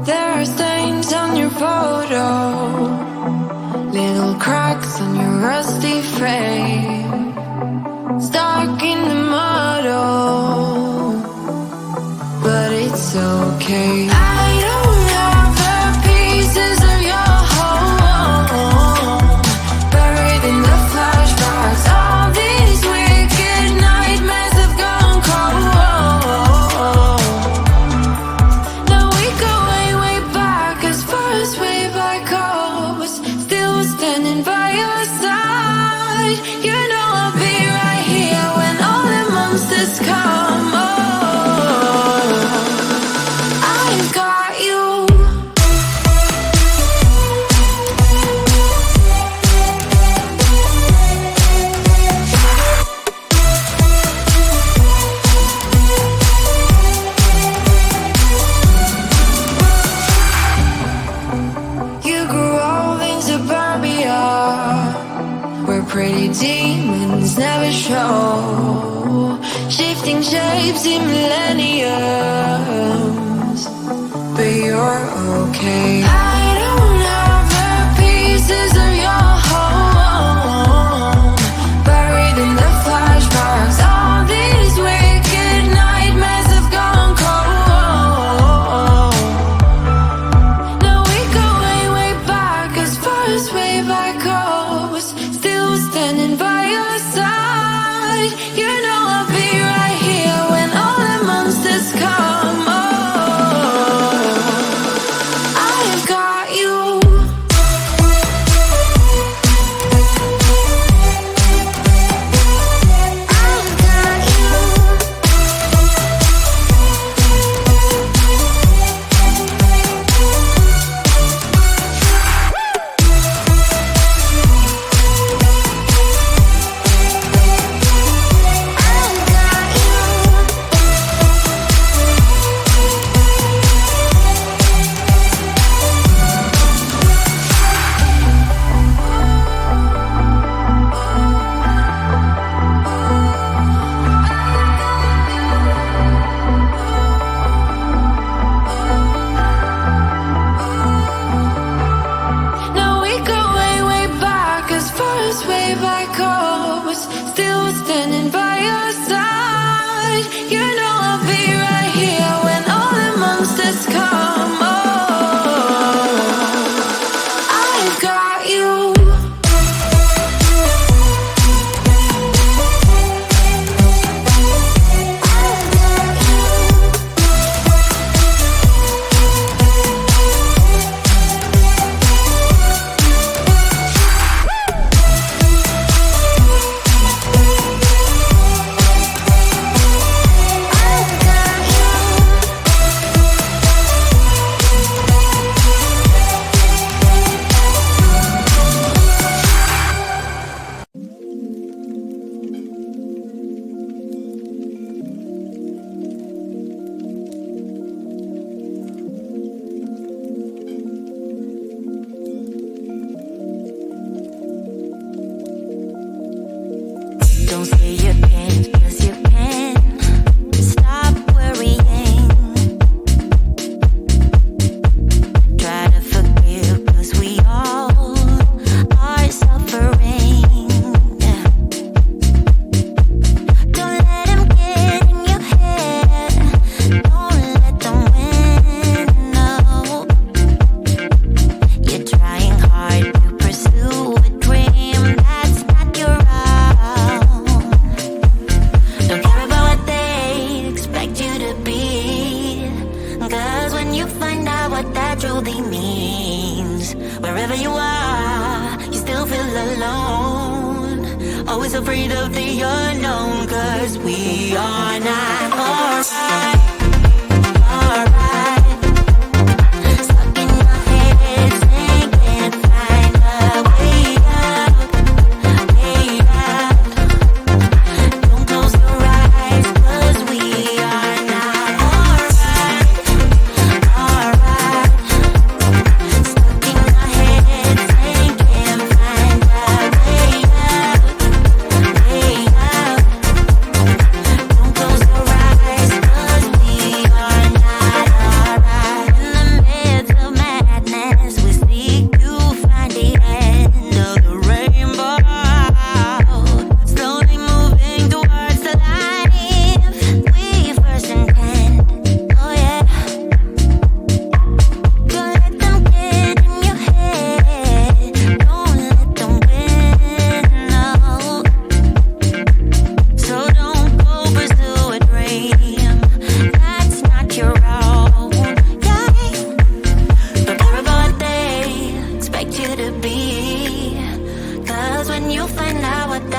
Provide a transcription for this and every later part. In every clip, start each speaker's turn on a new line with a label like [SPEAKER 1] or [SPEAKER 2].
[SPEAKER 1] There are stains on your photo, little cracks on your rusty frame, stuck in the mud, oh, but it's okay. I don't have the pieces of your home, buried in the flashbacks. All these wicked nightmares have gone cold. Now we go way, way back, as far as way back goes. Still standing by your side. You know I'll be right here when all the monsters come. Oh, I've got you. You grew old in suburbia, where pretty demons never show, shifting shapes in millenniums, but you're okay. I don't have the pieces of your home, buried in the flashbacks. All these wicked nightmares have gone cold. Now we go way, way back, as far as way back goes. Still standing by your side. You know I'll be right here when all the monsters come. Oh, I've got you. I've got you. Now we go way, way back, as far as way back goes. Still standing by your side. You know I'll be right here when all the monsters come. Oh, I've got you.
[SPEAKER 2] Don't say you can't, 'cause you can. Stop worrying. Try to forgive, 'cause we all are suffering. Don't let them get in your head. Don't let them win, no. You're trying hard to pursue a dream that's not your own. Don't care about what they expect you to be, 'cause when you find out what that truly means, wherever you are, you still feel alone. Always afraid of the unknown, 'cause we are not alright. Alright. Stuck in our heads and can't find a way out. Way out. Don't close your eyes, 'cause we are not alright. Alright. Stuck in our heads and can't find a way out.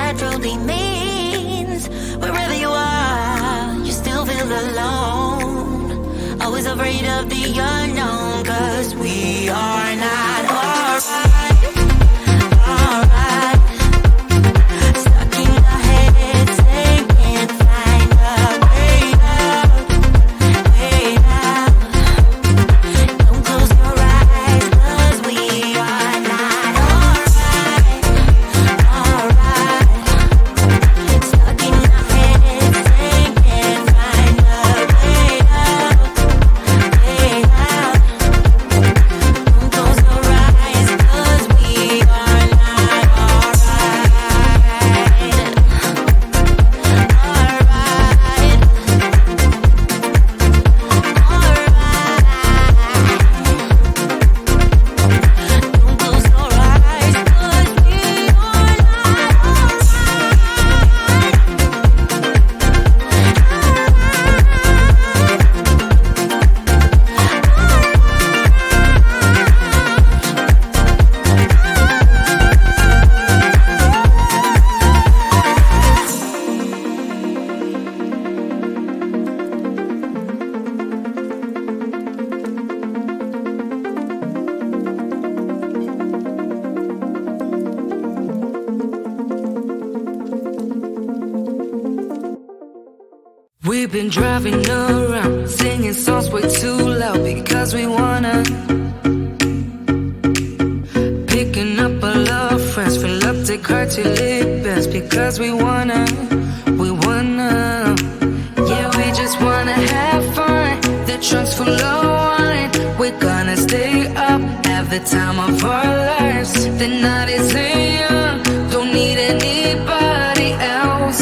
[SPEAKER 2] that truly means. Wherever you are, you still feel alone. Always afraid of the unknown, 'cause we are not alright. Alright. Stuck in our heads, they can't find a way out. Way out. Don't close your eyes, 'cause we are not alright. Alright. Stuck in our heads, they can't find a way out. Way out. Don't close your eyes, 'cause we are not alright. Alright. Don't close your eyes, 'cause we are not
[SPEAKER 1] We've been driving around, singing songs way too loud because we wanna. Picking up all our friends, fill up the car till it bends because we wanna. We wanna. Yeah, we just wanna have fun. The trunk's full of wine. We're gonna stay up, have the time of our lives. The night is young, don't need anybody else.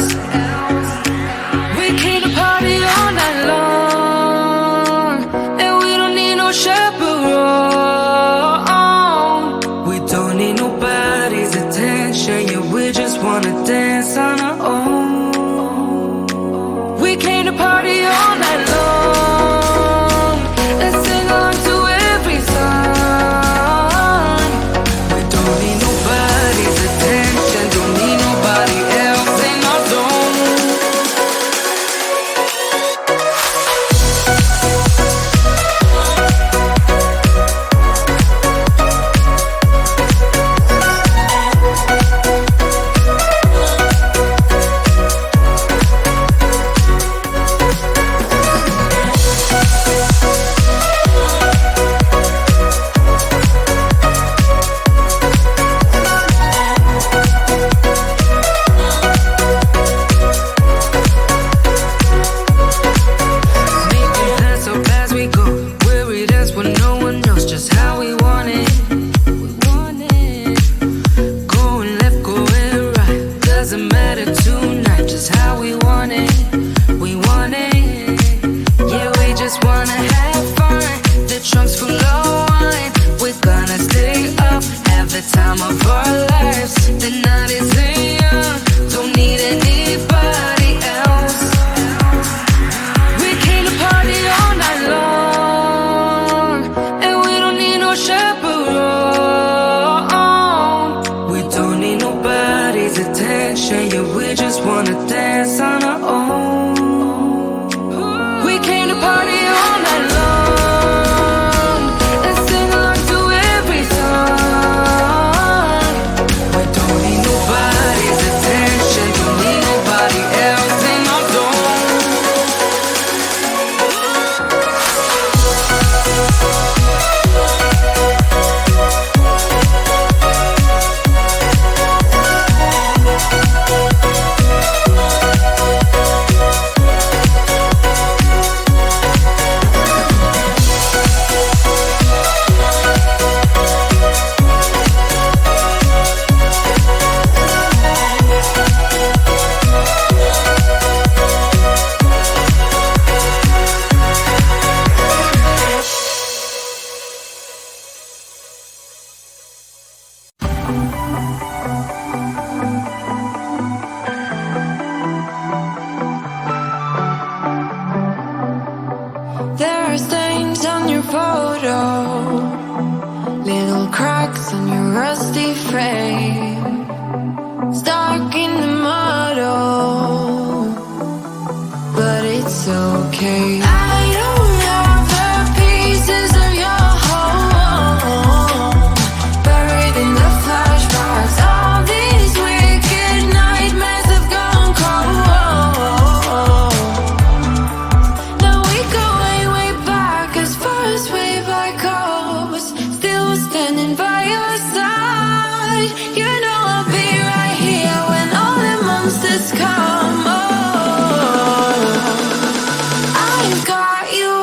[SPEAKER 1] We came to party all night long, and we don't need no chaperone. We don't need nobody's attention, yeah, we just wanna dance on our own. We came to party all night long, and sing along to every song. We don't need nobody's attention, don't need nobody else in our zone. Making plans so as we go, where we dance when no one knows just how we want it. We want it. Going left, going right, doesn't matter tonight, just how we want it. We want it. Yeah, we just wanna have fun. The trunk's full of wine. We're gonna stay up, have the time of our lives. The night is young, don't need anybody else. We came to party all night long, and we don't need no chaperone. We don't need nobody's attention, yeah, we just wanna dance on our own. We came to party all night long, and sing along to every song. We don't need nobody's attention, don't need nobody else in our zone. stuck in the muddle, but it's okay. I don't have the pieces of your home, buried in the flashbacks. All these wicked nightmares have gone cold. Now we go way, way back, as far as way back goes. Still standing by your side. You know I'll be right here when all the monsters come. Oh, I've got you.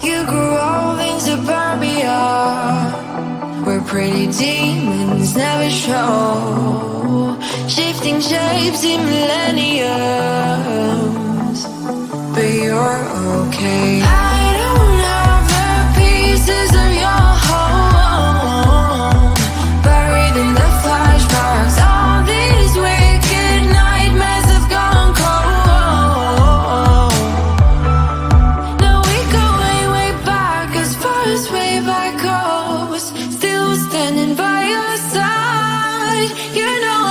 [SPEAKER 1] You grew old in suburbia, where pretty demons never show, shifting shapes in millenniums, but you're okay. I don't have the pieces of your home, buried in the flashbacks. All these wicked nightmares have gone cold. Now we go way, way back, as far as way back goes. Still standing by your side. You know